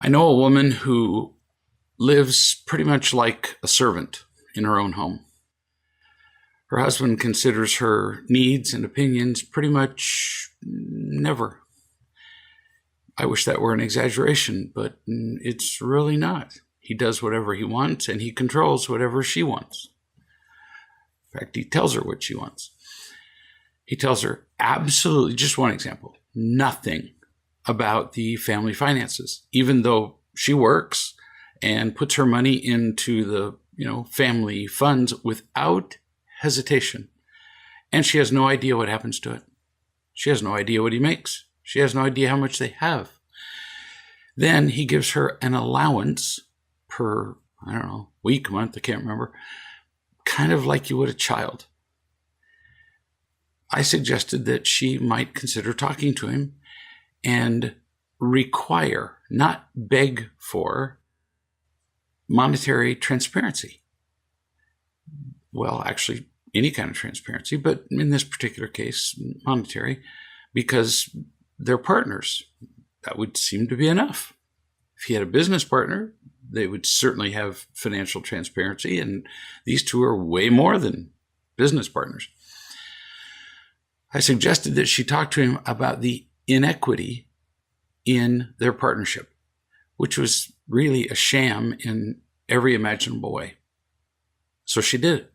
I know a woman who lives pretty much like a servant in her own home. Her husband considers her needs and opinions pretty much never. I wish that were an exaggeration, but it's really not. He does whatever he wants, and he controls whatever she wants. In fact, he tells her what she wants. He tells her absolutely, just one example, nothing about the family finances, even though she works and puts her money into the, family funds without hesitation. And she has no idea what happens to it. She has no idea what he makes. She has no idea how much they have. Then he gives her an allowance per, week, month, I can't remember, kind of like you would a child. I suggested that she might consider talking to him and require, not beg for, monetary transparency. Well, actually, any kind of transparency, but in this particular case, monetary, because they're partners. That would seem to be enough. If he had a business partner, they would certainly have financial transparency, and these two are way more than business partners. I suggested that she talk to him about the inequity in their partnership, which was really a sham in every imaginable way. So she did it.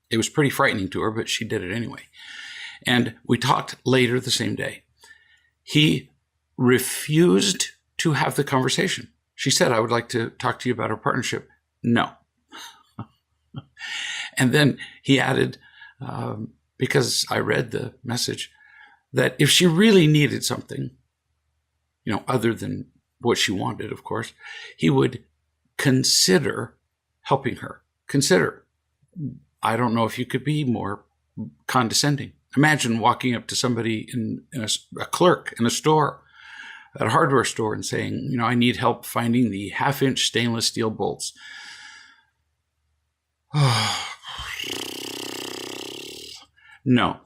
It was pretty frightening to her, but she did it anyway. And we talked later the same day. He refused to have the conversation. She said, I would like to talk to you about our partnership. No. And then he added, because I read the message, that if she really needed something, other than what she wanted, of course, he would consider helping her. Consider. I don't know if you could be more condescending. Imagine walking up to somebody in a clerk in a store, at a hardware store, and saying, I need help finding the 1/2-inch stainless steel bolts. No.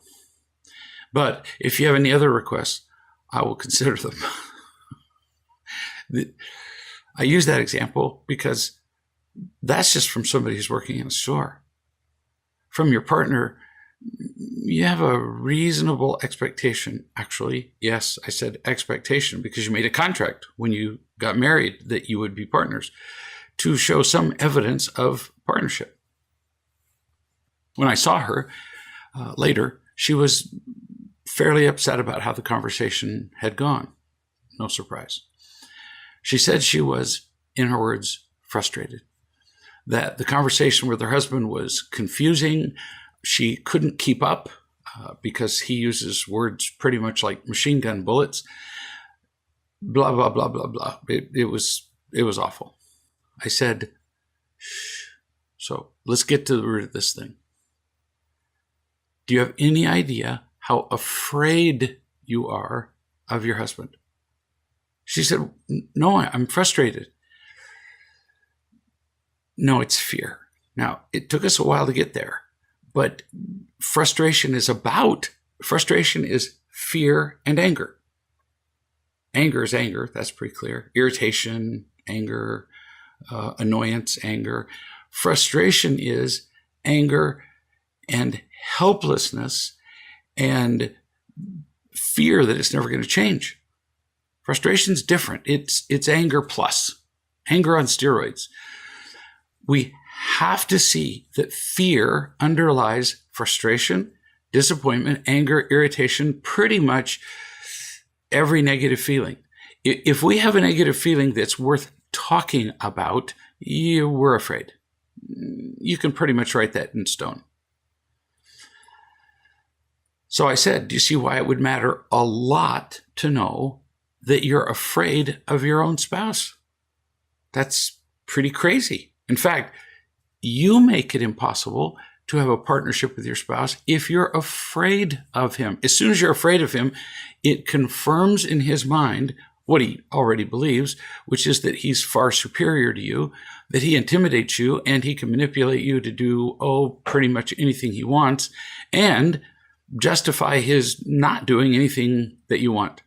But if you have any other requests, I will consider them. I use that example because that's just from somebody who's working in a store. From your partner, you have a reasonable expectation. Actually, yes, I said expectation because you made a contract when you got married that you would be partners to show some evidence of partnership. When I saw her later, she was fairly upset about how the conversation had gone. No surprise. She said she was, in her words, frustrated, that the conversation with her husband was confusing. She couldn't keep up because he uses words pretty much like machine gun bullets. Blah, blah, blah, blah, blah. It was awful. I said, shh. So let's get to the root of this thing. Do you have any idea how afraid you are of your husband? She said, no, I'm frustrated. No, it's fear. Now, it took us a while to get there, but frustration is fear and anger. Anger is anger. That's pretty clear. Irritation, anger, annoyance, anger. Frustration is anger and helplessness and fear that it's never going to change. Frustration's different. It's anger plus, anger on steroids. We have to see that fear underlies frustration, disappointment, anger, irritation, pretty much every negative feeling. If we have a negative feeling that's worth talking about, we're afraid. You can pretty much write that in stone. So I said, do you see why it would matter a lot to know that you're afraid of your own spouse? That's pretty crazy. In fact, you make it impossible to have a partnership with your spouse if you're afraid of him. As soon as you're afraid of him, it confirms in his mind what he already believes, which is that he's far superior to you, that he intimidates you, and he can manipulate you to do, pretty much anything he wants, and justify his not doing anything that you want.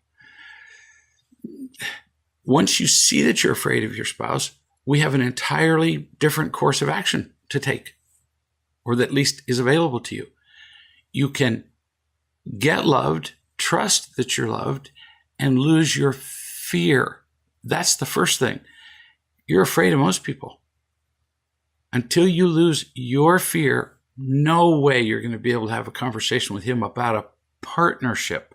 Once you see that you're afraid of your spouse, we have an entirely different course of action to take, or that at least is available to you. You can get loved, trust that you're loved, and lose your fear. That's the first thing. You're afraid of most people. Until you lose your fear, no way you're going to be able to have a conversation with him about a partnership.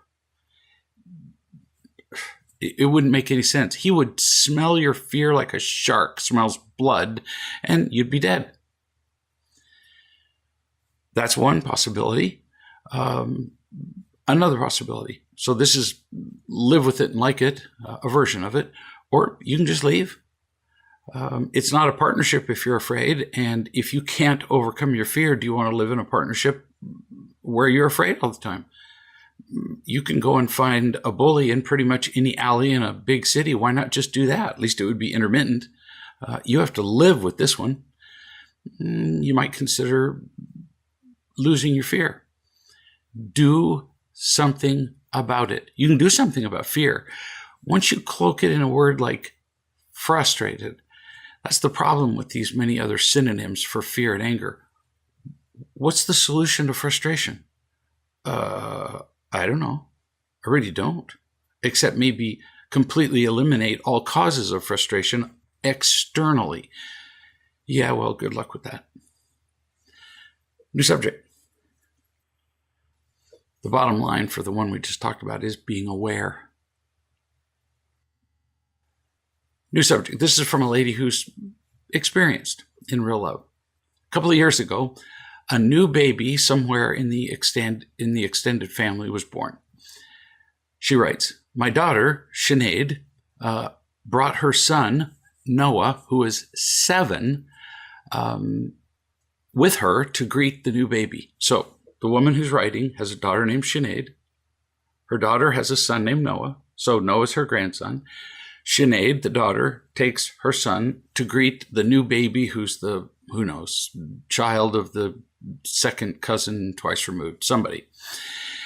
It wouldn't make any sense. He would smell your fear like a shark smells blood, and you'd be dead. That's one possibility. Another possibility. So this is live with it and like it, a version of it, or you can just leave. It's not a partnership if you're afraid. And if you can't overcome your fear, do you want to live in a partnership where you're afraid all the time? You can go and find a bully in pretty much any alley in a big city. Why not just do that? At least it would be intermittent. You have to live with this one. You might consider losing your fear. Do something about it. You can do something about fear. Once you cloak it in a word like frustrated, that's the problem with these many other synonyms for fear and anger. What's the solution to frustration? I don't know. I really don't. Except maybe completely eliminate all causes of frustration externally. Yeah, well, good luck with that. New subject. The bottom line for the one we just talked about is being aware. New subject. This is from a lady who's experienced in real love. A couple of years ago, a new baby somewhere in the extended family was born. She writes, my daughter, Sinead, brought her son, Noah, who is 7, with her to greet the new baby. So the woman who's writing has a daughter named Sinead. Her daughter has a son named Noah. So Noah's her grandson. Sinead, the daughter, takes her son to greet the new baby who's the, who knows, child of the second cousin twice removed, somebody.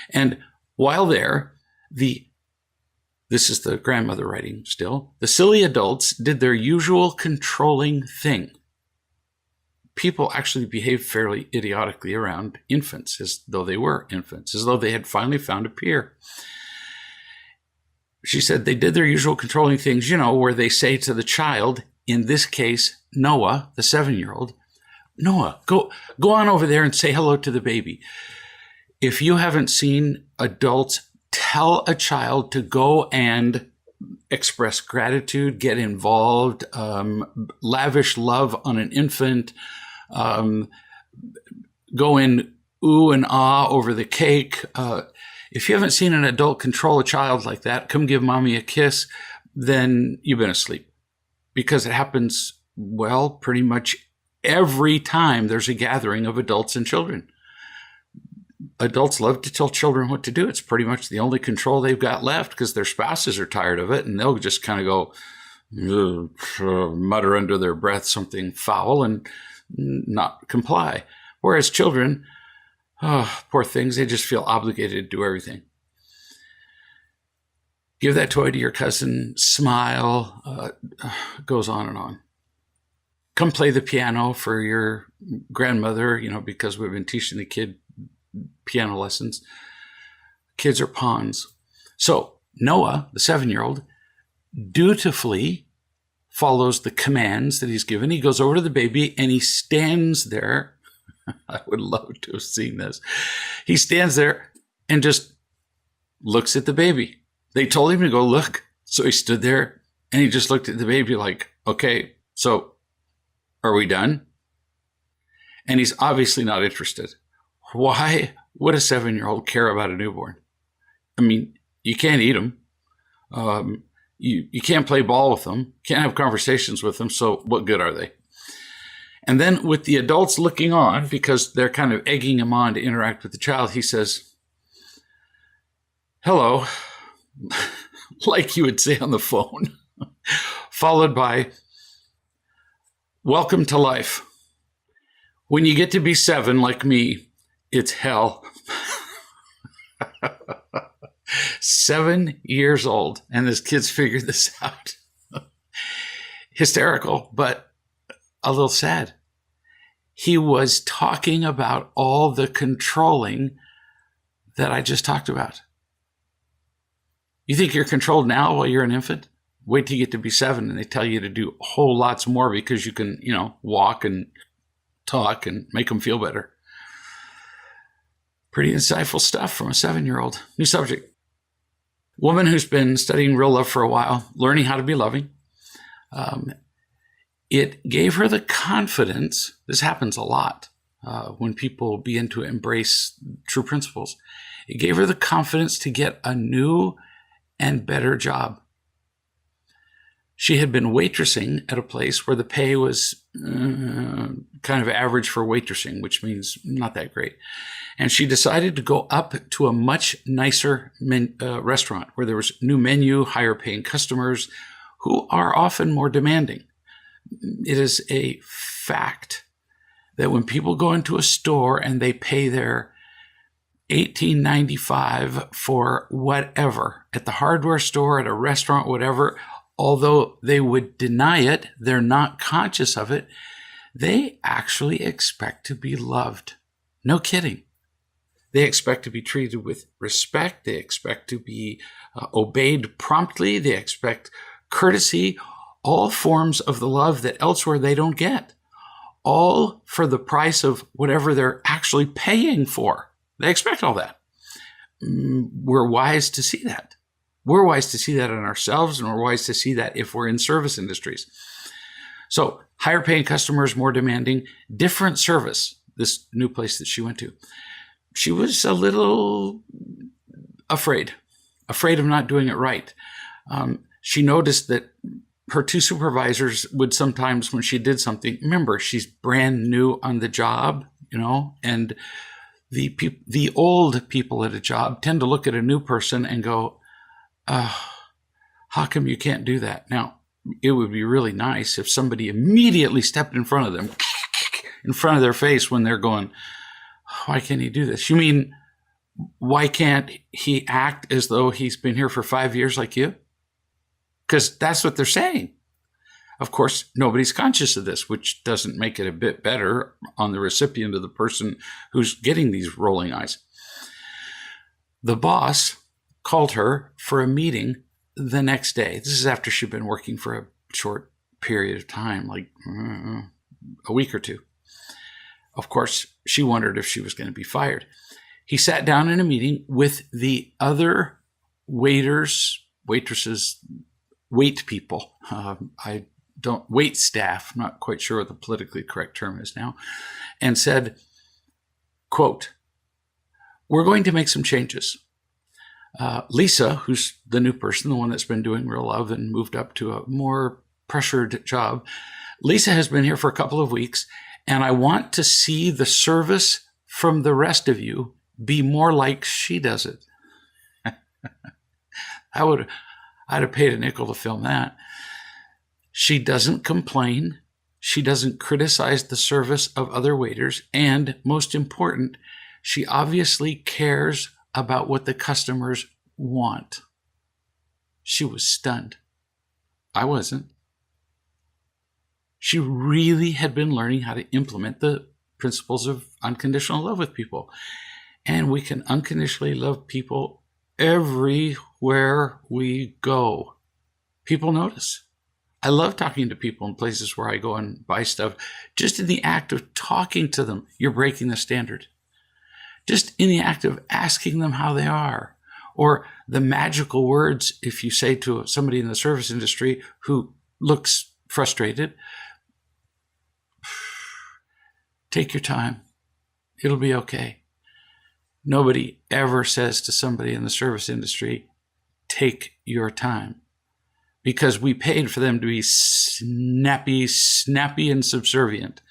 And while there, this is the grandmother writing still, the silly adults did their usual controlling thing. People actually behave fairly idiotically around infants, as though they were infants, as though they had finally found a peer. She said they did their usual controlling things, you know, where they say to the child, in this case, Noah, the 7-year-old, Noah, go on over there and say hello to the baby. If you haven't seen adults tell a child to go and express gratitude, get involved, lavish love on an infant, go in ooh and ah over the cake. If you haven't seen an adult control a child like that, come give mommy a kiss, then you've been asleep. Because it happens, well, pretty much every time there's a gathering of adults and children. Adults love to tell children what to do. It's pretty much the only control they've got left because their spouses are tired of it, and they'll just kind of go, mutter under their breath something foul and not comply. Whereas children, poor things, they just feel obligated to do everything. Give that toy to your cousin, smile, goes on and on. Come play the piano for your grandmother, you know, because we've been teaching the kid piano lessons. Kids are pawns. So Noah, the 7-year-old, dutifully follows the commands that he's given. He goes over to the baby and he stands there. I would love to have seen this. He stands there and just looks at the baby. They told him to go look. So he stood there and he just looked at the baby like, okay, so are we done? And he's obviously not interested. Why would a 7-year-old care about a newborn? I mean, you can't eat them. You can't play ball with them. Can't have conversations with them. So what good are they? And then with the adults looking on, because they're kind of egging him on to interact with the child, he says, hello, like you would say on the phone, followed by, welcome to life. When you get to be 7, like me, it's hell. 7 years old, and this kid's figured this out. hysterical, but a little sad. He was talking about all the controlling that I just talked about. You think you're controlled now while you're an infant? Wait till you get to be 7 and they tell you to do whole lots more because you can, walk and talk and make them feel better. Pretty insightful stuff from a 7-year-old. New subject. Woman who's been studying real love for a while, learning how to be loving. It gave her the confidence. This happens a lot when people begin to embrace true principles. It gave her the confidence to get a new and better job. She had been waitressing at a place where the pay was kind of average for waitressing, which means not that great. And she decided to go up to a much nicer restaurant where there was new menu, higher paying customers who are often more demanding. It is a fact that when people go into a store and they pay their $18.95 for whatever, at the hardware store, at a restaurant, whatever, although they would deny it, they're not conscious of it, they actually expect to be loved. No kidding. They expect to be treated with respect. They expect to be obeyed promptly. They expect courtesy, all forms of the love that elsewhere they don't get, all for the price of whatever they're actually paying for. They expect all that. We're wise to see that. We're wise to see that in ourselves, and we're wise to see that if we're in service industries. So higher paying customers, more demanding, different service, this new place that she went to. She was a little afraid of not doing it right. She noticed that her 2 supervisors would sometimes, when she did something, remember, she's brand new on the job, and the old people at a job tend to look at a new person and go, how come you can't do that? Now, it would be really nice if somebody immediately stepped in front of them, in front of their face when they're going, why can't he do this? You mean, why can't he act as though he's been here for 5 years like you? Because that's what they're saying. Of course, nobody's conscious of this, which doesn't make it a bit better on the recipient of the person who's getting these rolling eyes. The boss called her for a meeting the next day. This is after she'd been working for a short period of time, like a week or 2. Of course, she wondered if she was going to be fired. He sat down in a meeting with the other waiters, waitresses, wait people. Wait staff, I'm not quite sure what the politically correct term is now, and said, quote, "We're going to make some changes. Lisa, who's the new person, the one that's been doing real love and moved up to a more pressured job, Lisa has been here for a couple of weeks, and I want to see the service from the rest of you be more like she does it." I'd have paid a nickel to film that. She doesn't complain. She doesn't criticize the service of other waiters. And most important, she obviously cares about what the customers want. She was stunned. I wasn't. She really had been learning how to implement the principles of unconditional love with people. And we can unconditionally love people everywhere we go. People notice. I love talking to people in places where I go and buy stuff. Just in the act of talking to them, you're breaking the standard. Just in the act of asking them how they are, or the magical words, if you say to somebody in the service industry who looks frustrated, take your time. It'll be okay. Nobody ever says to somebody in the service industry, take your time, because we paid for them to be snappy and subservient.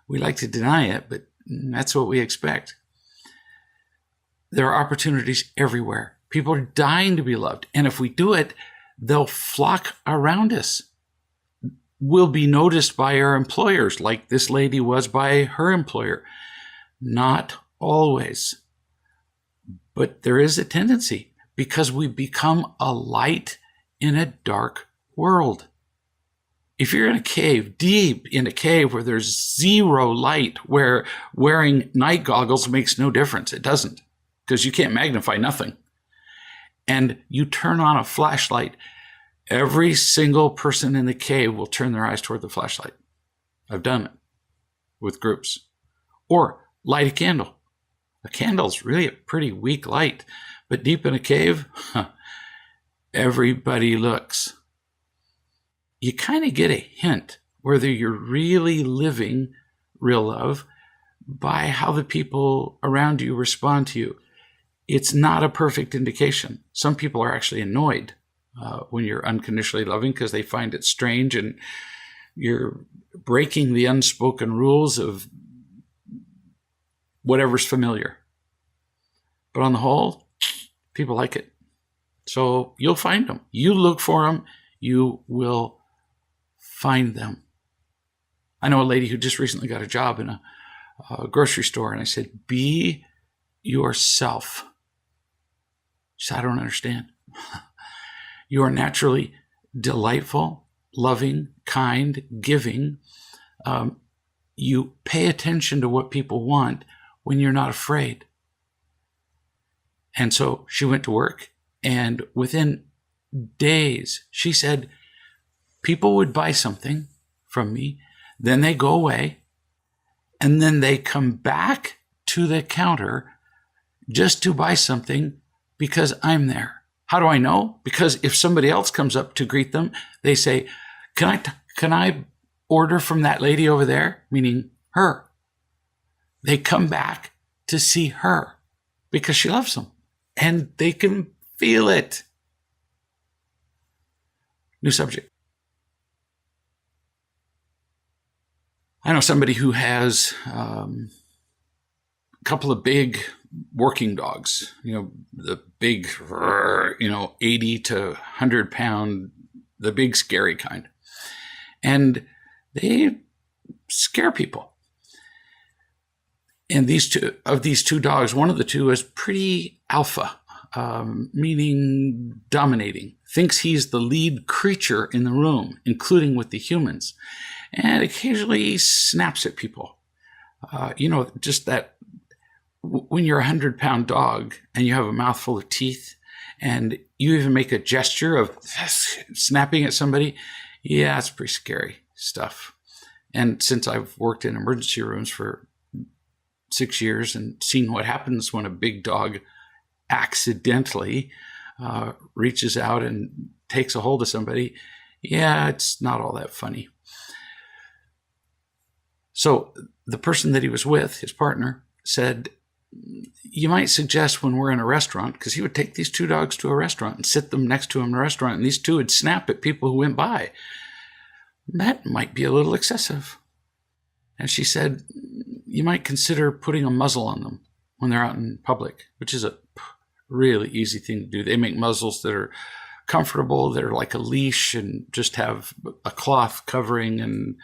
We like to deny it, but that's what we expect. There are opportunities everywhere. People are dying to be loved. And if we do it, they'll flock around us. We'll be noticed by our employers, like this lady was by her employer. Not always. But there is a tendency, because we become a light in a dark world. If you're in a cave, deep in a cave where there's zero light, where wearing night goggles makes no difference, it doesn't, because you can't magnify nothing, and you turn on a flashlight, every single person in the cave will turn their eyes toward the flashlight. I've done it with groups. Or light a candle. A candle's really a pretty weak light, but deep in a cave, everybody looks. You kind of get a hint whether you're really living real love by how the people around you respond to you. It's not a perfect indication. Some people are actually annoyed when you're unconditionally loving because they find it strange and you're breaking the unspoken rules of whatever's familiar. But on the whole, people like it. So you'll find them. You look for them, you will find them. I know a lady who just recently got a job in a grocery store, and I said, be yourself. She said, I don't understand. You are naturally delightful, loving, kind, giving. You pay attention to what people want when you're not afraid. And so she went to work, and within days, she said, people would buy something from me, then they go away, and then they come back to the counter just to buy something because I'm there. How do I know? Because if somebody else comes up to greet them, they say, can I order from that lady over there? Meaning her. They come back to see her because she loves them, and they can feel it. New subject. I know somebody who has a couple of big working dogs, the big, 80 to 100 pound, the big scary kind. And they scare people. And these two dogs, one of the two is pretty alpha, meaning dominating, thinks he's the lead creature in the room, including with the humans, and occasionally snaps at people. Just that when you're a 100-pound dog and you have a mouthful of teeth and you even make a gesture of snapping at somebody, yeah, it's pretty scary stuff. And since I've worked in emergency rooms for 6 years and seen what happens when a big dog accidentally reaches out and takes a hold of somebody, yeah, it's not all that funny. So the person that he was with, his partner, said, you might suggest when we're in a restaurant, because he would take these two dogs to a restaurant and sit them next to him in a restaurant, and these two would snap at people who went by. That might be a little excessive. And she said, you might consider putting a muzzle on them when they're out in public, which is a really easy thing to do. They make muzzles that are comfortable, that are like a leash and just have a cloth covering, and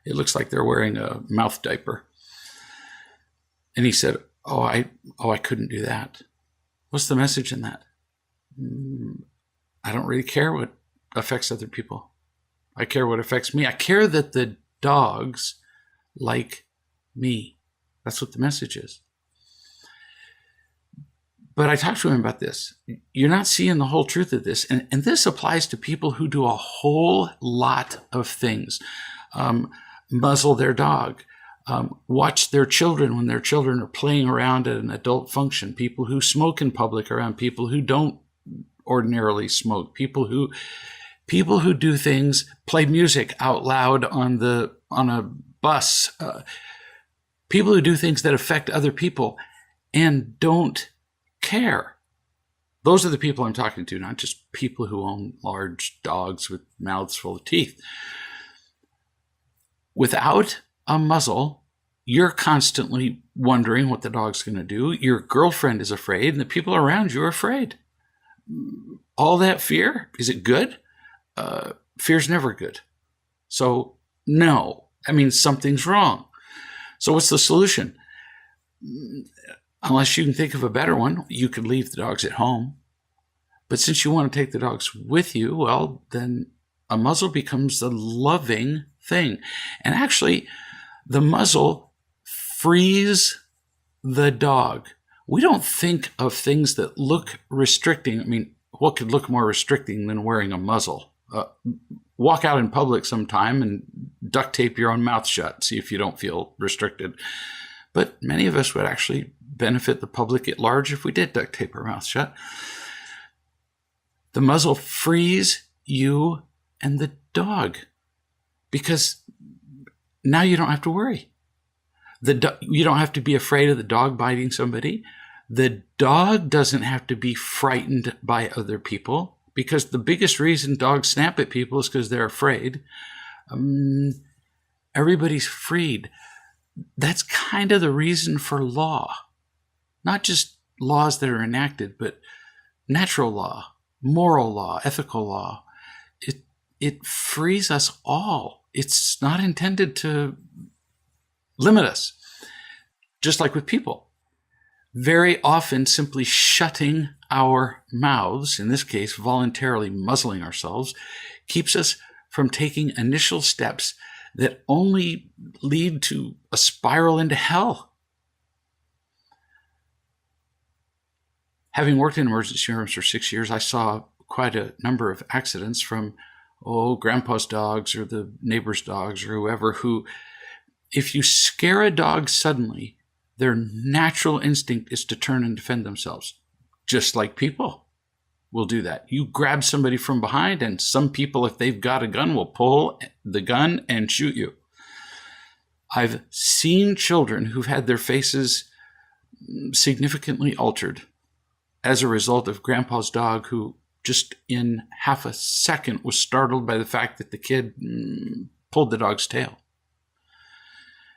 it looks like they're wearing a mouth diaper. And he said, I couldn't do that. What's the message in that? I don't really care what affects other people. I care what affects me. I care that the dogs like me. That's what the message is. But I talked to him about this. You're not seeing the whole truth of this. And this applies to people who do a whole lot of things. Muzzle their dog. Watch their children when their children are playing around at an adult function. People who smoke in public around people who don't ordinarily smoke. People who do things, play music out loud on a bus. People who do things that affect other people and don't care. Those are the people I'm talking to, not just people who own large dogs with mouths full of teeth. Without a muzzle, you're constantly wondering what the dog's going to do. Your girlfriend is afraid, and the people around you are afraid. All that fear, is it good? Fear's never good. So, no. Something's wrong. So what's the solution? Unless you can think of a better one, you could leave the dogs at home. But since you want to take the dogs with you, well, then a muzzle becomes the loving thing. And actually, the muzzle frees the dog. We don't think of things that look restricting. I mean, what could look more restricting than wearing a muzzle? Walk out in public sometime and duct tape your own mouth shut, see if you don't feel restricted. But many of us would actually benefit the public at large if we did duct tape our mouth shut. The muzzle frees you and the dog because now you don't have to worry. You don't have to be afraid of the dog biting somebody. The dog doesn't have to be frightened by other people, because the biggest reason dogs snap at people is because they're afraid. Everybody's freed. That's kind of the reason for law. Not just laws that are enacted, but natural law, moral law, ethical law. It frees us all. It's not intended to limit us. Just like with people. Very often simply shutting our mouths, in this case voluntarily muzzling ourselves, keeps us from taking initial steps that only lead to a spiral into hell. Having worked in emergency rooms for 6 years, I saw quite a number of accidents from, grandpa's dogs or the neighbor's dogs or whoever, who, if you scare a dog suddenly, their natural instinct is to turn and defend themselves. Just like people will do that. You grab somebody from behind, and some people, if they've got a gun, will pull the gun and shoot you. I've seen children who've had their faces significantly altered as a result of grandpa's dog, who just in half a second was startled by the fact that the kid pulled the dog's tail.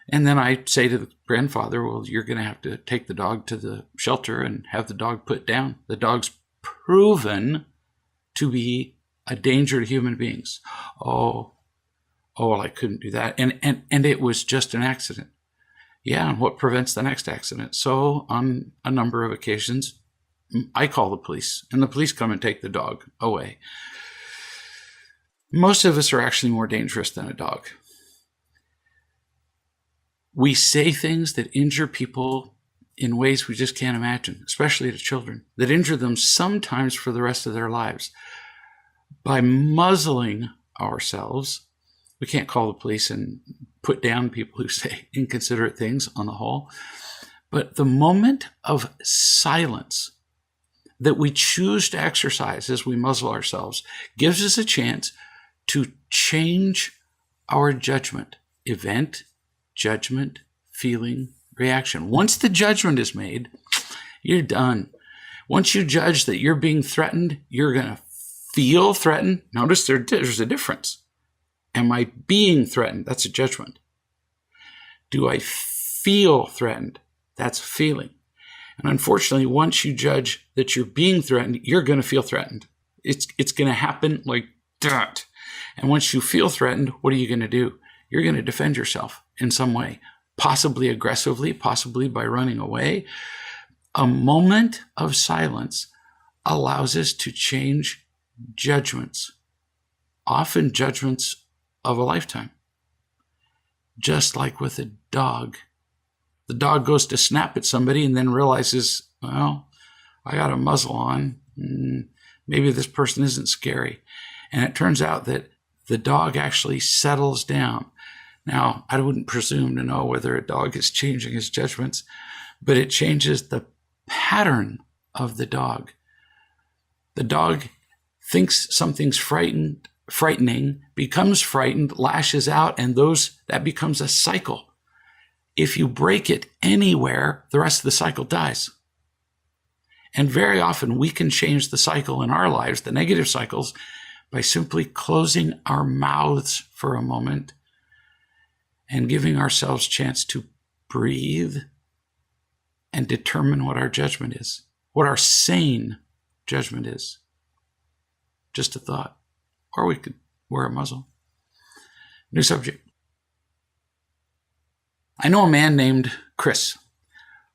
And then I say to the grandfather, well, you're going to have to take the dog to the shelter and have the dog put down. The dog's proven to be a danger to human beings. Oh, I couldn't do that. And it was just an accident. Yeah, and what prevents the next accident? So on a number of occasions, I call the police, and the police come and take the dog away. Most of us are actually more dangerous than a dog. We say things that injure people in ways we just can't imagine, especially to children, that injure them sometimes for the rest of their lives. By muzzling ourselves, we can't call the police and put down people who say inconsiderate things on the whole. But the moment of silence that we choose to exercise as we muzzle ourselves gives us a chance to change our judgment, event, judgment, feeling, reaction. Once the judgment is made, you're done. Once you judge that you're being threatened, you're going to feel threatened. Notice there's a difference. Am I being threatened? That's a judgment. Do I feel threatened? That's a feeling. And unfortunately, once you judge that you're being threatened, you're going to feel threatened. It's going to happen like that. And once you feel threatened, what are you going to do? You're going to defend yourself in some way, possibly aggressively, possibly by running away. A moment of silence allows us to change judgments, often judgments of a lifetime. Just like with a dog. The dog goes to snap at somebody and then realizes, well, I got a muzzle on. Maybe this person isn't scary. And it turns out that the dog actually settles down. Now, I wouldn't presume to know whether a dog is changing his judgments, but it changes the pattern of the dog. The dog thinks something's frightening, becomes frightened, lashes out, and that becomes a cycle. If you break it anywhere, the rest of the cycle dies. And very often we can change the cycle in our lives, the negative cycles, by simply closing our mouths for a moment and giving ourselves a chance to breathe and determine what our judgment is, what our sane judgment is. Just a thought. Or we could wear a muzzle. New subject. I know a man named Chris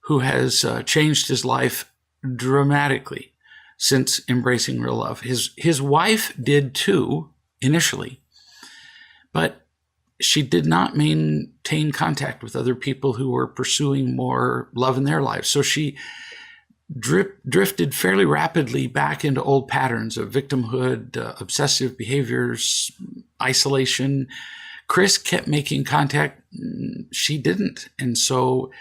who has changed his life dramatically since embracing real love. His wife did too, initially. But she did not maintain contact with other people who were pursuing more love in their lives. So she drifted fairly rapidly back into old patterns of victimhood, obsessive behaviors, isolation. Chris kept making contact. She didn't. And so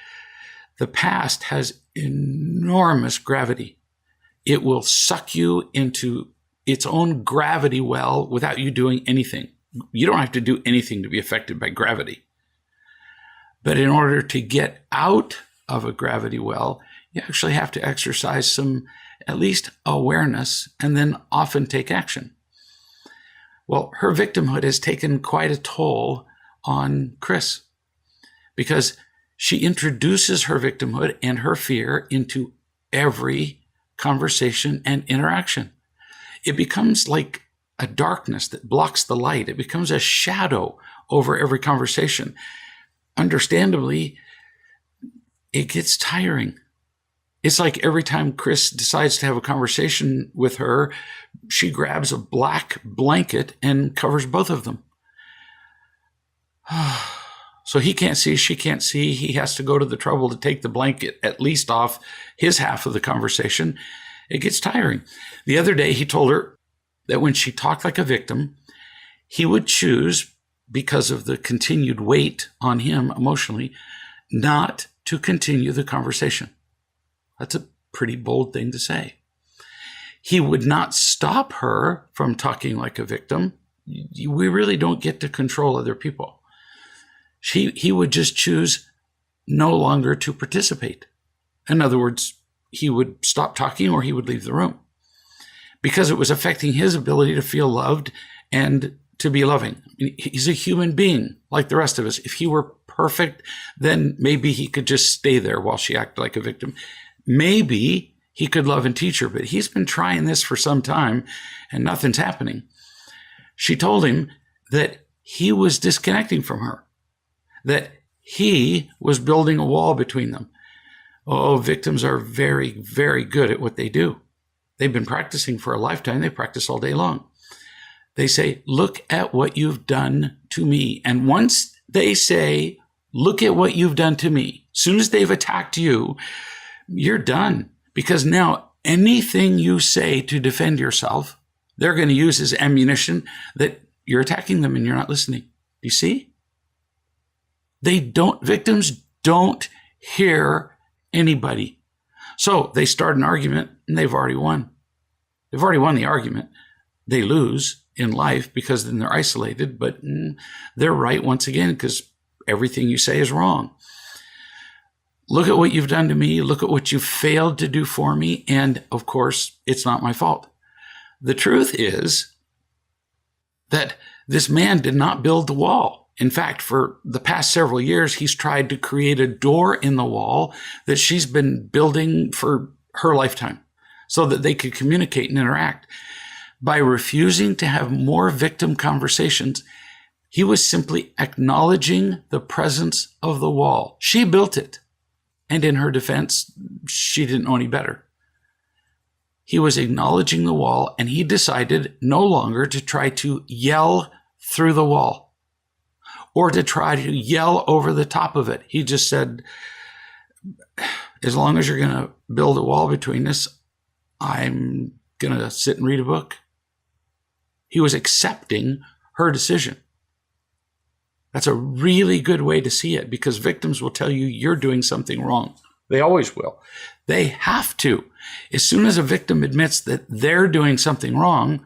the past has enormous gravity. It will suck you into its own gravity well without you doing anything. You don't have to do anything to be affected by gravity. But in order to get out of a gravity well, you actually have to exercise some, at least awareness, and then often take action. Well, her victimhood has taken quite a toll on Chris because she introduces her victimhood and her fear into every conversation and interaction. It becomes like a darkness that blocks the light. It becomes a shadow over every conversation. Understandably, it gets tiring. It's like every time Chris decides to have a conversation with her, she grabs a black blanket and covers both of them. So he can't see, she can't see. He has to go to the trouble to take the blanket at least off his half of the conversation. It gets tiring. The other day, he told her that when she talked like a victim, he would choose, because of the continued weight on him emotionally, not to continue the conversation. That's a pretty bold thing to say. He would not stop her from talking like a victim. We really don't get to control other people. He would just choose no longer to participate. In other words, he would stop talking or he would leave the room because it was affecting his ability to feel loved and to be loving. He's a human being like the rest of us. If he were perfect, then maybe he could just stay there while she acted like a victim. Maybe he could love and teach her, but he's been trying this for some time and nothing's happening. She told him that he was disconnecting from her, that he was building a wall between them. Oh, victims are very, very good at what they do. They've been practicing for a lifetime. They practice all day long. They say, look at what you've done to me. And once they say, look at what you've done to me, as soon as they've attacked you, you're done. Because now anything you say to defend yourself, they're going to use as ammunition that you're attacking them and you're not listening. Do you see? Victims don't hear anybody. So they start an argument and they've already won. They've already won the argument. They lose in life because then they're isolated, but they're right once again because everything you say is wrong. Look at what you've done to me. Look at what you failed to do for me. And of course, it's not my fault. The truth is that this man did not build the wall. In fact, for the past several years, he's tried to create a door in the wall that she's been building for her lifetime so that they could communicate and interact. By refusing to have more victim conversations, he was simply acknowledging the presence of the wall. She built it. And in her defense, she didn't know any better. He was acknowledging the wall, and he decided no longer to try to yell through the wall or to try to yell over the top of it. He just said, as long as you're going to build a wall between us, I'm going to sit and read a book. He was accepting her decision. That's a really good way to see it because victims will tell you you're doing something wrong. They always will. They have to. As soon as a victim admits that they're doing something wrong,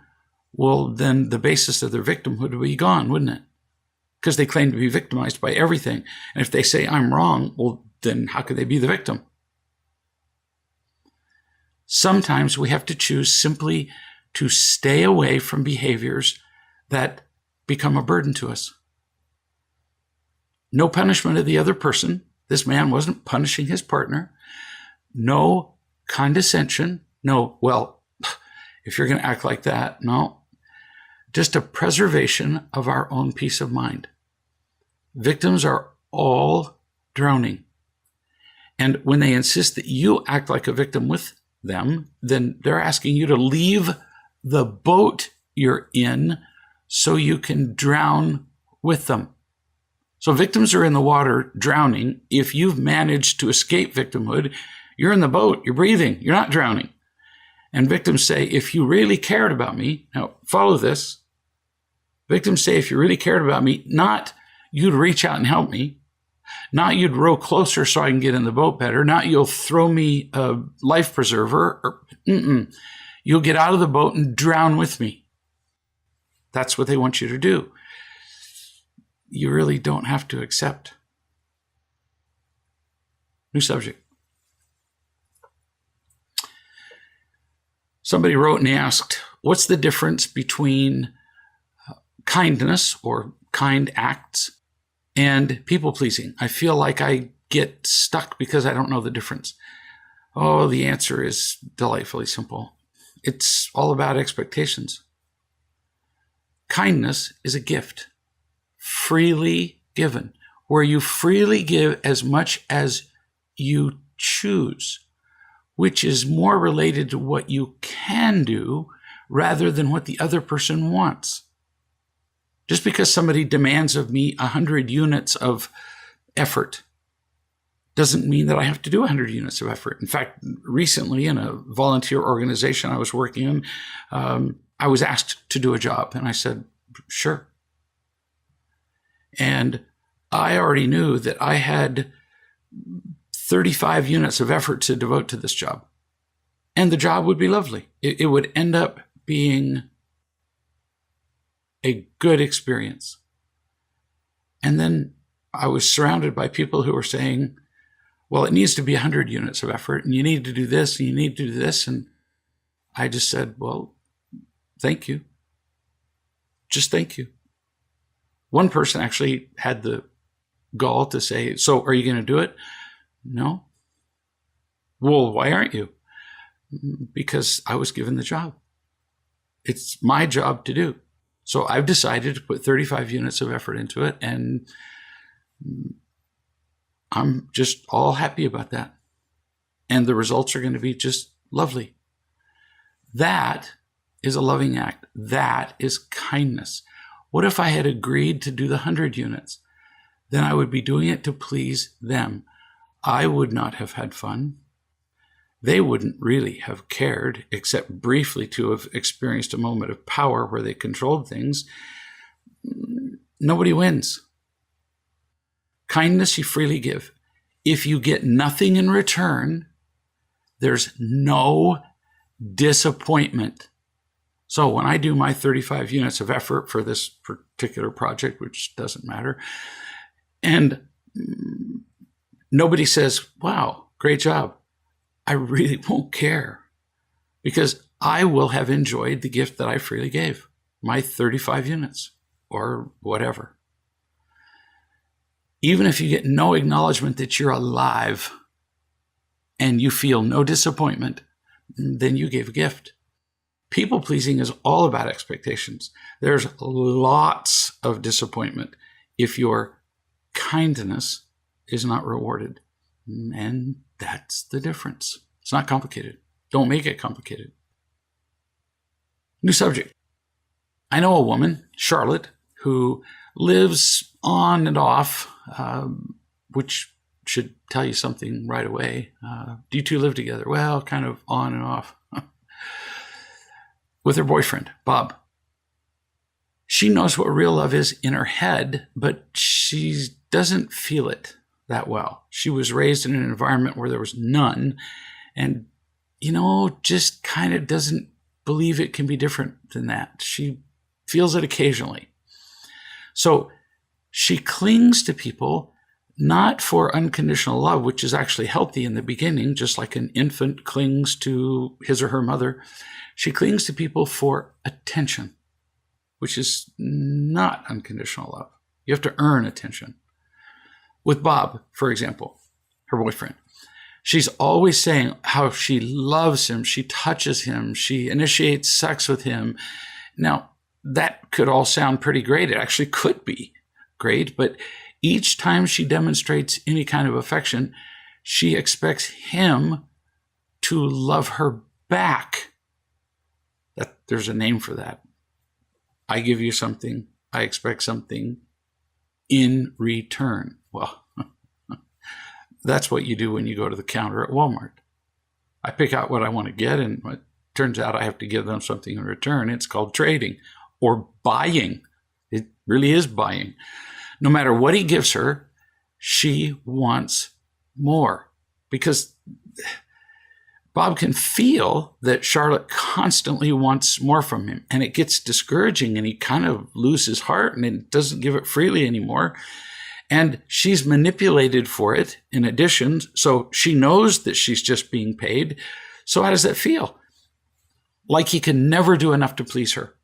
well, then the basis of their victimhood would be gone, wouldn't it? Because they claim to be victimized by everything. And if they say, I'm wrong, well, then how could they be the victim? Sometimes we have to choose simply to stay away from behaviors that become a burden to us. No punishment of the other person. This man wasn't punishing his partner. No condescension. No, well, if you're going to act like that, no. Just a preservation of our own peace of mind. Victims are all drowning. And when they insist that you act like a victim with them, then they're asking you to leave the boat you're in so you can drown with them. So victims are in the water drowning. If you've managed to escape victimhood, you're in the boat, you're breathing, you're not drowning. And victims say, if you really cared about me, now follow this. Victims say, if you really cared about me, not you'd reach out and help me, not you'd row closer so I can get in the boat better, not you'll throw me a life preserver, or you'll get out of the boat and drown with me. That's what they want you to do. You really don't have to accept. New subject. Somebody wrote and asked, what's the difference between kindness or kind acts and people-pleasing? I feel like I get stuck because I don't know the difference. Oh, the answer is delightfully simple. It's all about expectations. Kindness is a gift, freely given, where you freely give as much as you choose, which is more related to what you can do rather than what the other person wants. Just because somebody demands of me 100 units of effort doesn't mean that I have to do 100 units of effort. In fact, recently in a volunteer organization I was working in, I was asked to do a job, and I said, sure. And I already knew that I had 35 units of effort to devote to this job. And the job would be lovely. It would end up being a good experience. And then I was surrounded by people who were saying, well, it needs to be 100 units of effort, and you need to do this, and you need to do this. And I just said, well, thank you. Just thank you. One person actually had the gall to say, so are you going to do it? No. Well, why aren't you? Because I was given the job. It's my job to do. So I've decided to put 35 units of effort into it, and I'm just all happy about that. And the results are going to be just lovely. That is a loving act. That is kindness. What if I had agreed to do the 100 units? Then I would be doing it to please them. I would not have had fun. They wouldn't really have cared, except briefly to have experienced a moment of power where they controlled things. Nobody wins. Kindness you freely give. If you get nothing in return, there's no disappointment. So when I do my 35 units of effort for this particular project, which doesn't matter, and nobody says, wow, great job, I really won't care, because I will have enjoyed the gift that I freely gave, my 35 units or whatever. Even if you get no acknowledgement that you're alive and you feel no disappointment, then you gave a gift. People pleasing is all about expectations. There's lots of disappointment if your kindness is not rewarded. And that's the difference. It's not complicated. Don't make it complicated. New subject. I know a woman, Charlotte, who lives on and off, which should tell you something right away. Do you two live together? Well, kind of on and off. With her boyfriend, Bob. She knows what real love is in her head, but she doesn't feel it that well. She was raised in an environment where there was none, and, just kind of doesn't believe it can be different than that. She feels it occasionally. So she clings to people not for unconditional love, which is actually healthy in the beginning, just like an infant clings to his or her mother. She clings to people for attention, which is not unconditional love. You have to earn attention. With Bob, for example, her boyfriend, she's always saying how she loves him, she touches him, she initiates sex with him. Now, that could all sound pretty great. It actually could be great, but each time she demonstrates any kind of affection, she expects him to love her back. There's a name for that. I give you something, I expect something in return. Well, that's what you do when you go to the counter at Walmart. I pick out what I want to get, and it turns out I have to give them something in return. It's called trading or buying. It really is buying. No matter what he gives her, she wants more, because Bob can feel that Charlotte constantly wants more from him, and it gets discouraging, and he kind of loses heart and it doesn't give it freely anymore. And she's manipulated for it in addition. So she knows that she's just being paid. So how does that feel? Like he can never do enough to please her.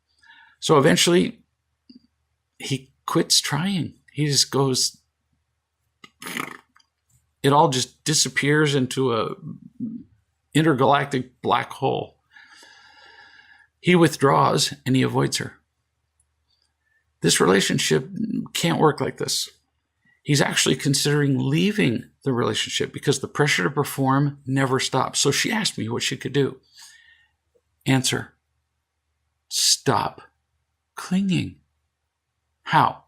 So eventually he quits trying. He just goes, it all just disappears into a intergalactic black hole. He withdraws and he avoids her. This relationship can't work like this. He's actually considering leaving the relationship because the pressure to perform never stops. So she asked me what she could do. Answer: stop clinging. How?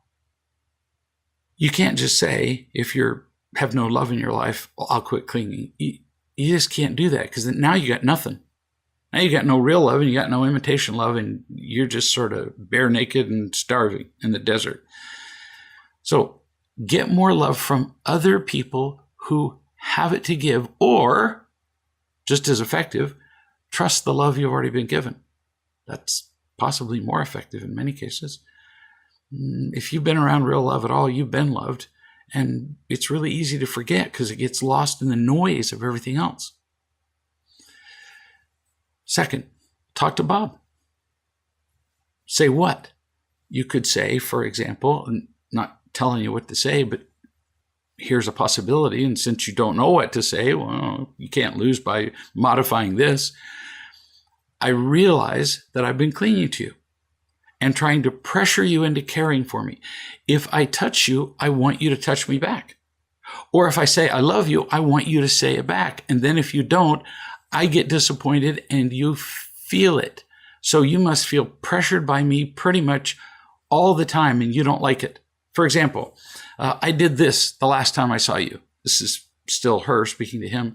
You can't just say, if you have no love in your life, well, I'll quit clinging. You just can't do that, because now you got nothing. Now you got no real love and you got no imitation love, and you're just sort of bare naked and starving in the desert. So get more love from other people who have it to give, or just as effective, trust the love you've already been given. That's possibly more effective in many cases. If you've been around real love at all, you've been loved, and it's really easy to forget because it gets lost in the noise of everything else. Second, talk to Bob. Say what? You could say, for example, not telling you what to say, but here's a possibility. And since you don't know what to say, well, you can't lose by modifying this. I realize that I've been clinging to you and trying to pressure you into caring for me. If I touch you, I want you to touch me back. Or if I say I love you, I want you to say it back. And then if you don't, I get disappointed and you feel it. So you must feel pressured by me pretty much all the time, and you don't like it. For example, I did this the last time I saw you. This is still her speaking to him.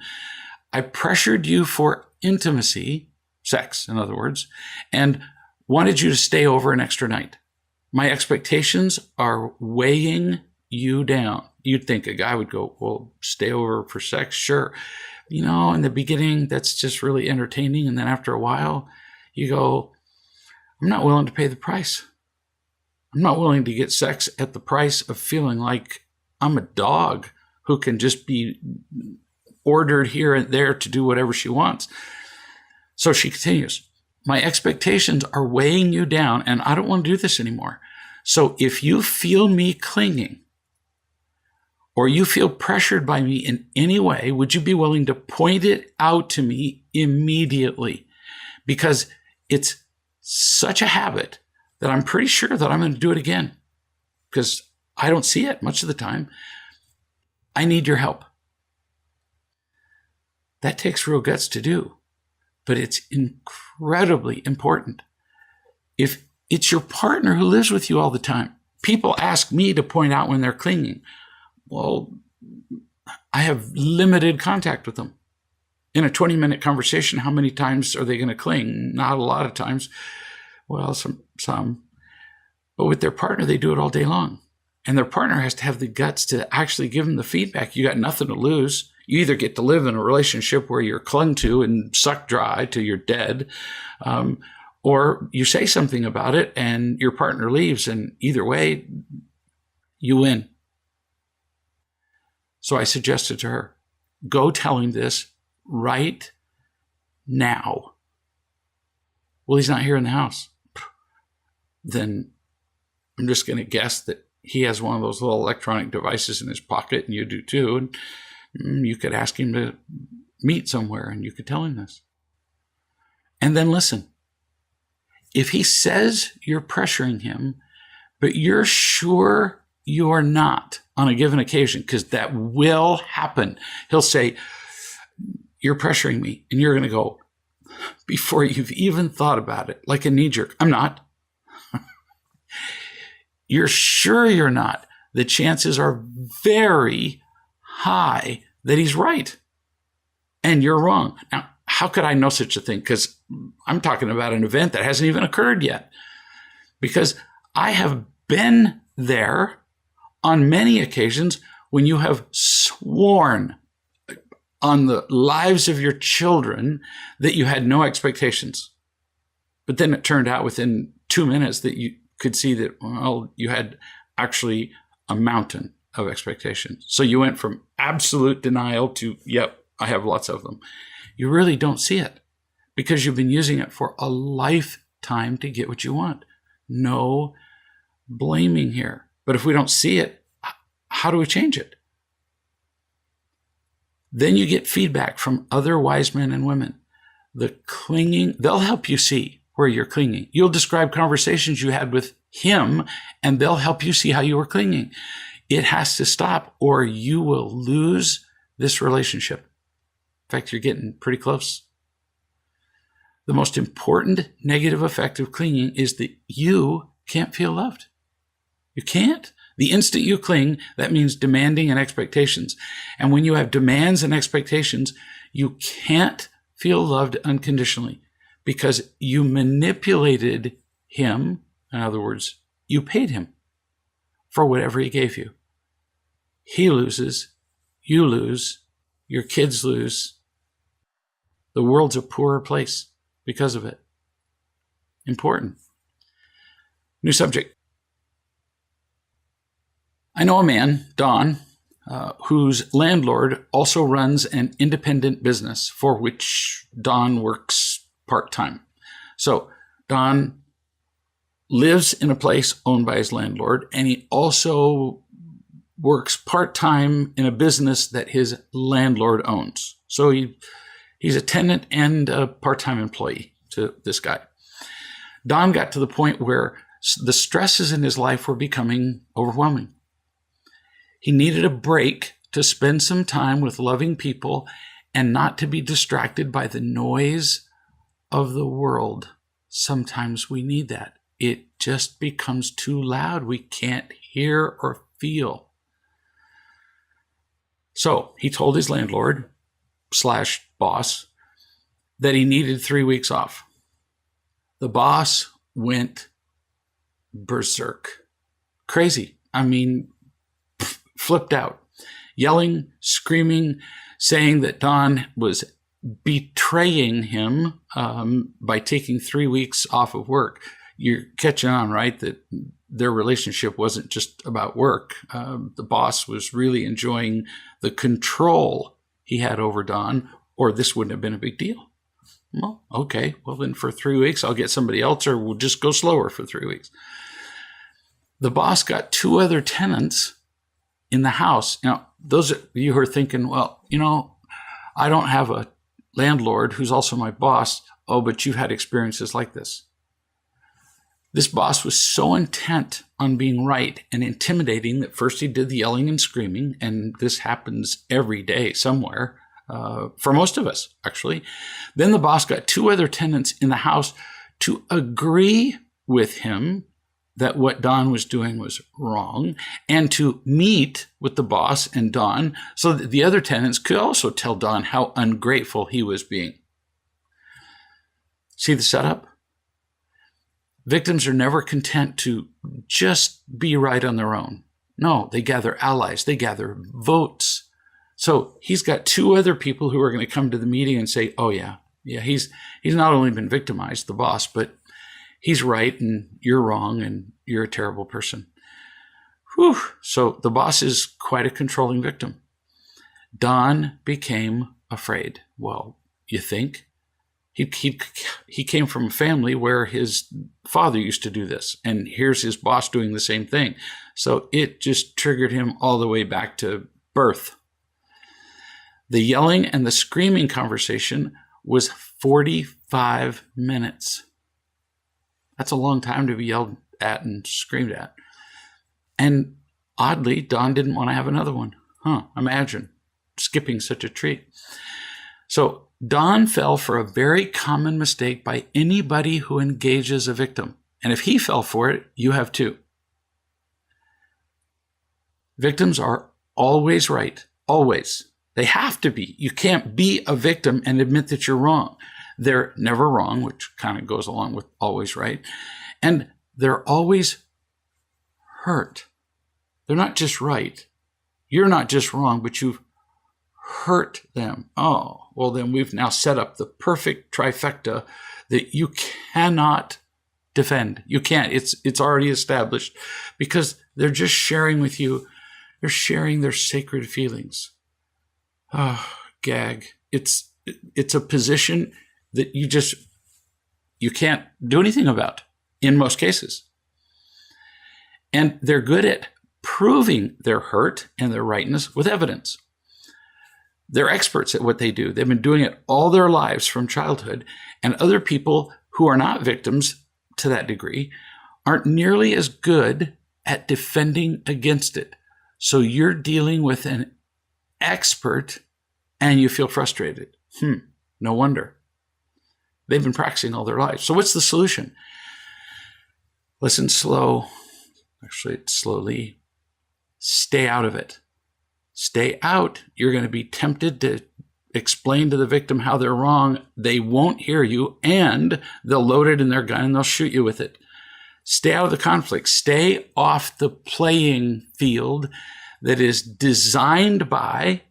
I pressured you for intimacy, sex, in other words, and wanted you to stay over an extra night. My expectations are weighing you down. You'd think a guy would go, well, stay over for sex? Sure. You know, in the beginning, that's just really entertaining. And then after a while, you go, I'm not willing to pay the price. I'm not willing to get sex at the price of feeling like I'm a dog who can just be ordered here and there to do whatever she wants. So she continues, my expectations are weighing you down, and I don't want to do this anymore. So if you feel me clinging, or you feel pressured by me in any way, would you be willing to point it out to me immediately? Because it's such a habit that I'm pretty sure that I'm going to do it again, because I don't see it much of the time. I need your help. That takes real guts to do, but it's incredibly important. If it's your partner who lives with you all the time, people ask me to point out when they're clinging. Well, I have limited contact with them. In a 20-minute conversation, how many times are they going to cling? Not a lot of times. Well, some. But with their partner, they do it all day long. And their partner has to have the guts to actually give them the feedback. You got nothing to lose. You either get to live in a relationship where you're clung to and sucked dry till you're dead, or you say something about it and your partner leaves, and either way, you win. So I suggested to her, go tell him this right now. Well, he's not here in the house. Then I'm just going to guess that he has one of those little electronic devices in his pocket, and you do too. And you could ask him to meet somewhere, and you could tell him this. And then listen. If he says you're pressuring him, but you're sure you're not on a given occasion, because that will happen. He'll say, you're pressuring me. And you're going to go, before you've even thought about it, like a knee jerk, I'm not. you're sure you're not, the chances are very high that he's right and you're wrong. Now, how could I know such a thing? Because I'm talking about an event that hasn't even occurred yet. Because I have been there on many occasions when you have sworn on the lives of your children that you had no expectations. But then it turned out within 2 minutes that you could see that, well, you had actually a mountain of expectations. So you went from absolute denial to, yep, I have lots of them. You really don't see it because you've been using it for a lifetime to get what you want. No blaming here. But if we don't see it, how do we change it? Then you get feedback from other wise men and women. The clinging, they'll help you see where you're clinging. You'll describe conversations you had with him, and they'll help you see how you were clinging. It has to stop, or you will lose this relationship. In fact, you're getting pretty close. The most important negative effect of clinging is that you can't feel loved. You can't. The instant you cling, that means demanding and expectations. And when you have demands and expectations, you can't feel loved unconditionally because you manipulated him. In other words, you paid him for whatever he gave you. He loses, you lose, your kids lose. The world's a poorer place because of it. Important. New subject. I know a man, Don, whose landlord also runs an independent business for which Don works part-time. So Don lives in a place owned by his landlord, and he also works part-time in a business that his landlord owns. So he's a tenant and a part-time employee to this guy. Don got to the point where the stresses in his life were becoming overwhelming. He needed a break to spend some time with loving people and not to be distracted by the noise of the world. Sometimes we need that. It just becomes too loud. We can't hear or feel. So he told his landlord / boss that he needed 3 weeks off. The boss went berserk. Crazy. I mean, flipped out, yelling, screaming, saying that Don was betraying him by taking 3 weeks off of work. You're catching on, right? That their relationship wasn't just about work. The boss was really enjoying the control he had over Don, or this wouldn't have been a big deal. Well, okay. Well, then for 3 weeks, I'll get somebody else, or we'll just go slower for 3 weeks. The boss got 2 other tenants in the house. Now, those of you who are thinking, well, I don't have a landlord who's also my boss. Oh, but you've had experiences like this. This boss was so intent on being right and intimidating that first he did the yelling and screaming, and this happens every day somewhere, for most of us, actually. Then the boss got 2 other tenants in the house to agree with him that what Don was doing was wrong, and to meet with the boss and Don so that the other tenants could also tell Don how ungrateful he was being. See the setup? Victims are never content to just be right on their own. No, they gather allies, they gather votes. So he's got 2 other people who are going to come to the meeting and say, oh yeah, he's not only been victimized, the boss, but he's right and you're wrong and you're a terrible person. Whew. So the boss is quite a controlling victim. Don became afraid. Well, you think? He came from a family where his father used to do this, and here's his boss doing the same thing. So it just triggered him all the way back to birth. The yelling and the screaming conversation was 45 minutes. That's a long time to be yelled at and screamed at. And oddly, Don didn't want to have another one. Imagine skipping such a treat. So Don fell for a very common mistake by anybody who engages a victim. And if he fell for it, you have too. Victims are always right. Always. They have to be. You can't be a victim and admit that you're wrong. They're never wrong, which kind of goes along with always right. And they're always hurt. They're not just right. You're not just wrong, but you've hurt them. Oh, well, then we've now set up the perfect trifecta that you cannot defend. You can't. It's already established because they're just sharing with you. They're sharing their sacred feelings. Oh, gag. It's a position that you can't do anything about in most cases. And they're good at proving their hurt and their rightness with evidence. They're experts at what they do. They've been doing it all their lives from childhood. And other people who are not victims to that degree aren't nearly as good at defending against it. So you're dealing with an expert and you feel frustrated. No wonder. They've been practicing all their lives. So what's the solution? Listen slow. Actually, slowly. Stay out of it. Stay out. You're going to be tempted to explain to the victim how they're wrong. They won't hear you, and they'll load it in their gun and they'll shoot you with it. Stay out of the conflict. Stay off the playing field that is designed by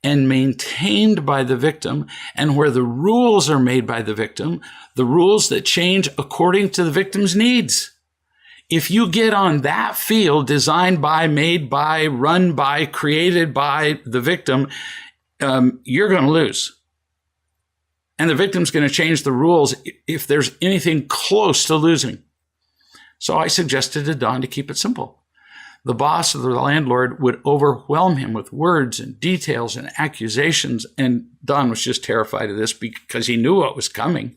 and maintained by the victim, and where the rules are made by the victim, the rules that change according to the victim's needs. If you get on that field designed by, made by, run by, created by the victim, you're going to lose. And the victim's going to change the rules if there's anything close to losing. So I suggested to Don to keep it simple. The boss or the landlord would overwhelm him with words and details and accusations. And Don was just terrified of this because he knew what was coming.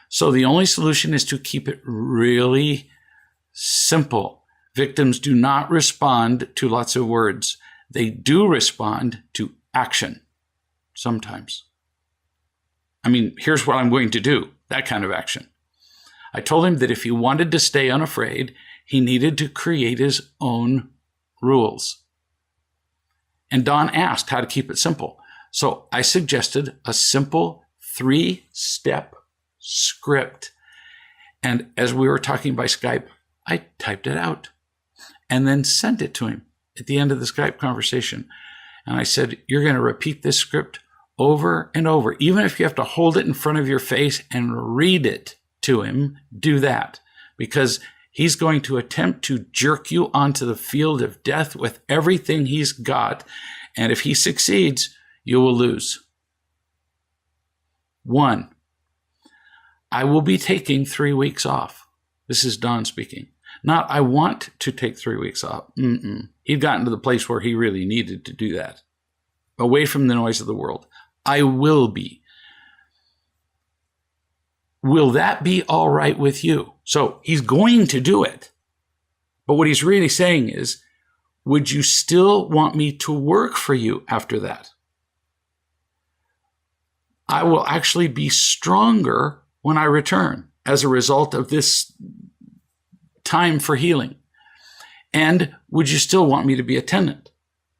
So the only solution is to keep it really simple. Victims do not respond to lots of words. They do respond to action sometimes. I mean, here's what I'm going to do, that kind of action. I told him that if he wanted to stay unafraid, he needed to create his own rules. And Don asked how to keep it simple. So I suggested a simple 3-step script. And as we were talking by Skype, I typed it out and then sent it to him at the end of the Skype conversation. And I said, you're going to repeat this script over and over. Even if you have to hold it in front of your face and read it to him, do that. Because he's going to attempt to jerk you onto the field of death with everything he's got. And if he succeeds, you will lose. 1, I will be taking 3 weeks off. This is Don speaking. Not, I want to take 3 weeks off. He'd gotten to the place where he really needed to do that. Away from the noise of the world. I will be. Will that be all right with you? So he's going to do it. But what he's really saying is, would you still want me to work for you after that? I will actually be stronger when I return as a result of this time for healing. And would you still want me to be a tenant?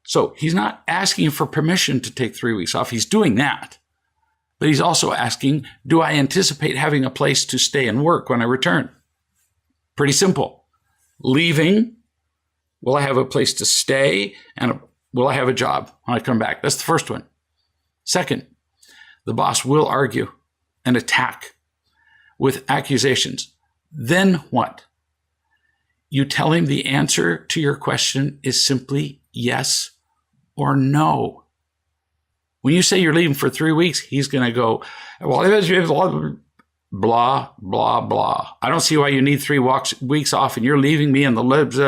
So he's not asking for permission to take 3 weeks off. He's doing that. But he's also asking, do I anticipate having a place to stay and work when I return? Pretty simple. Leaving, will I have a place to stay? And will I have a job when I come back? That's the first one. Second, the boss will argue and attack with accusations. Then what? You tell him the answer to your question is simply yes or no. When you say you're leaving for 3 weeks, he's going to go, well, blah, blah, blah. I don't see why you need 3 weeks off and you're leaving me in the libs.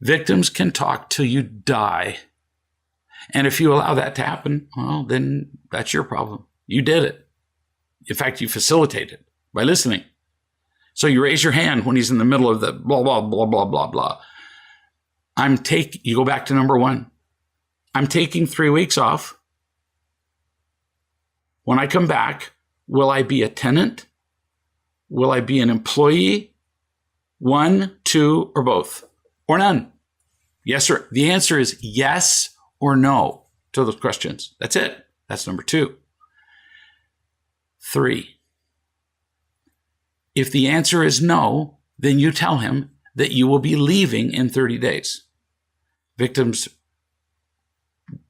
Victims can talk till you die. And if you allow that to happen, well, then that's your problem. You did it. In fact, you facilitate it by listening. So you raise your hand when he's in the middle of the blah, blah, blah, blah, blah, blah. You go back to number 1. I'm taking 3 weeks off. When I come back, will I be a tenant? Will I be an employee? 1, 2, or both, or none. Yes, or the answer is yes or no to those questions. That's it. That's number 2. 3. If the answer is no, then you tell him that you will be leaving in 30 days. Victims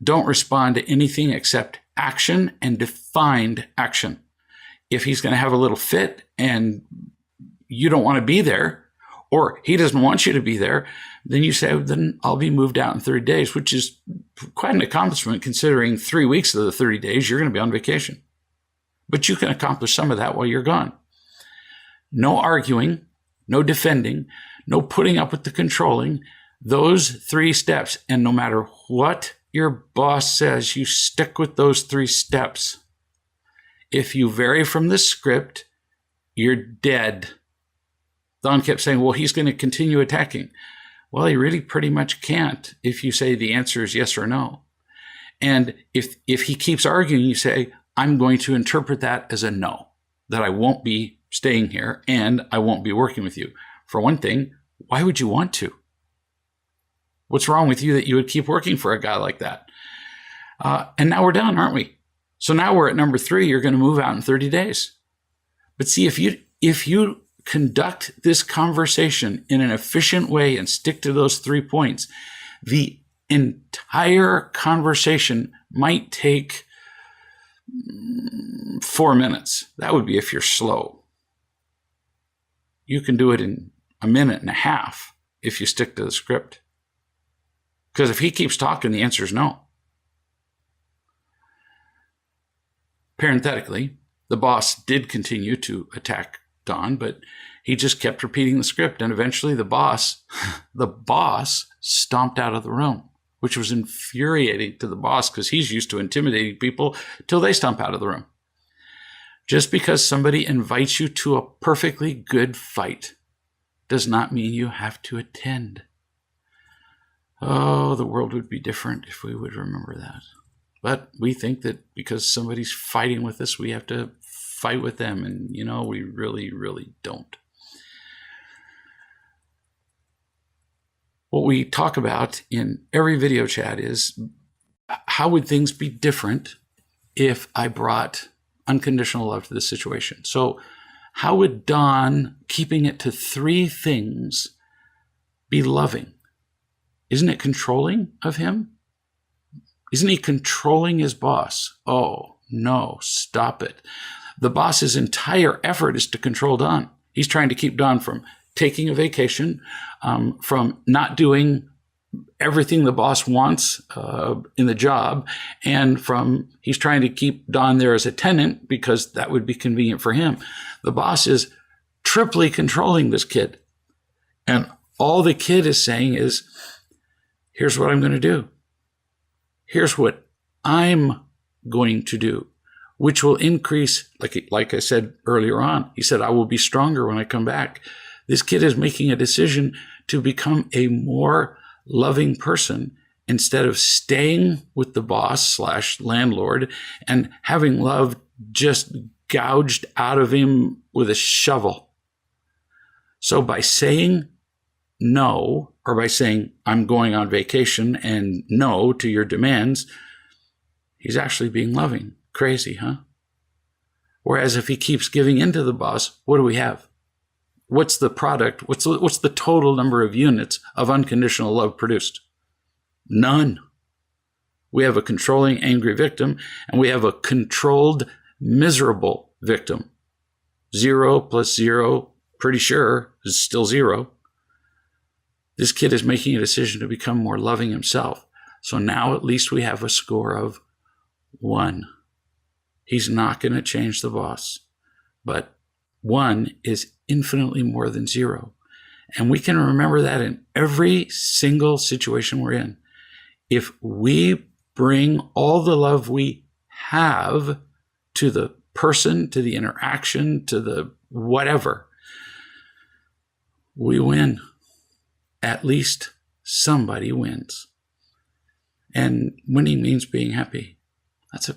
don't respond to anything except action and defined action. If he's going to have a little fit and you don't want to be there, or he doesn't want you to be there, then you say, then I'll be moved out in 30 days, which is quite an accomplishment considering 3 weeks of the 30 days you're going to be on vacation. But you can accomplish some of that while you're gone. No arguing, no defending, no putting up with the controlling. Those 3 steps, and no matter what your boss says, you stick with those 3 steps. If you vary from the script, you're dead. Don kept saying, well, he's going to continue attacking. Well, he really pretty much can't if you say the answer is yes or no. And if he keeps arguing, you say, I'm going to interpret that as a no, that I won't be staying here and I won't be working with you. For one thing, why would you want to? What's wrong with you that you would keep working for a guy like that? And now we're done, aren't we? So now we're at number 3. You're going to move out in 30 days. But see, if you conduct this conversation in an efficient way and stick to those 3 points, the entire conversation might take 4 minutes. That would be if you're slow. You can do it in a minute and a half if you stick to the script. Because if he keeps talking, the answer is no. Parenthetically, the boss did continue to attack Don, but he just kept repeating the script. And eventually the boss stomped out of the room, which was infuriating to the boss because he's used to intimidating people till they stomp out of the room. Just because somebody invites you to a perfectly good fight does not mean you have to attend. Oh, the world would be different if we would remember that. But we think that because somebody's fighting with us, we have to fight with them. And, we really, really don't. What we talk about in every video chat is how would things be different if I brought unconditional love to this situation? So how would Don, keeping it to 3 things, be loving? Isn't it controlling of him? Isn't he controlling his boss? Oh, no, stop it. The boss's entire effort is to control Don. He's trying to keep Don from taking a vacation, from not doing everything the boss wants in the job, and he's trying to keep Don there as a tenant because that would be convenient for him. The boss is triply controlling this kid. And all the kid is saying is, here's what I'm going to do. Here's what I'm going to do, which will increase, like I said earlier on. He said, I will be stronger when I come back. This kid is making a decision to become a more loving person instead of staying with the boss / landlord and having love just gouged out of him with a shovel. So by saying no, or by saying I'm going on vacation and no to your demands, he's actually being loving. Crazy, huh? Whereas if he keeps giving in to the boss, what do we have? What's the product? What's the total number of units of unconditional love produced? None. We have a controlling, angry victim, and we have a controlled, miserable victim. 0 plus 0, pretty sure, is still 0. This kid is making a decision to become more loving himself. So now at least we have a score of 1. He's not going to change the boss. But 1 is infinitely more than 0. And we can remember that in every single situation we're in. If we bring all the love we have to the person, to the interaction, to the whatever, we win. At least somebody wins. And winning means being happy. That's a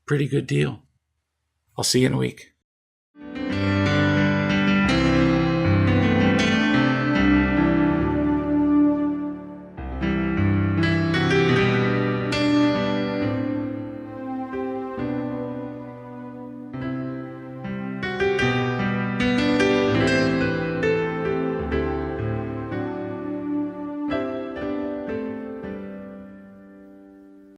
pretty good deal. I'll see you in a week.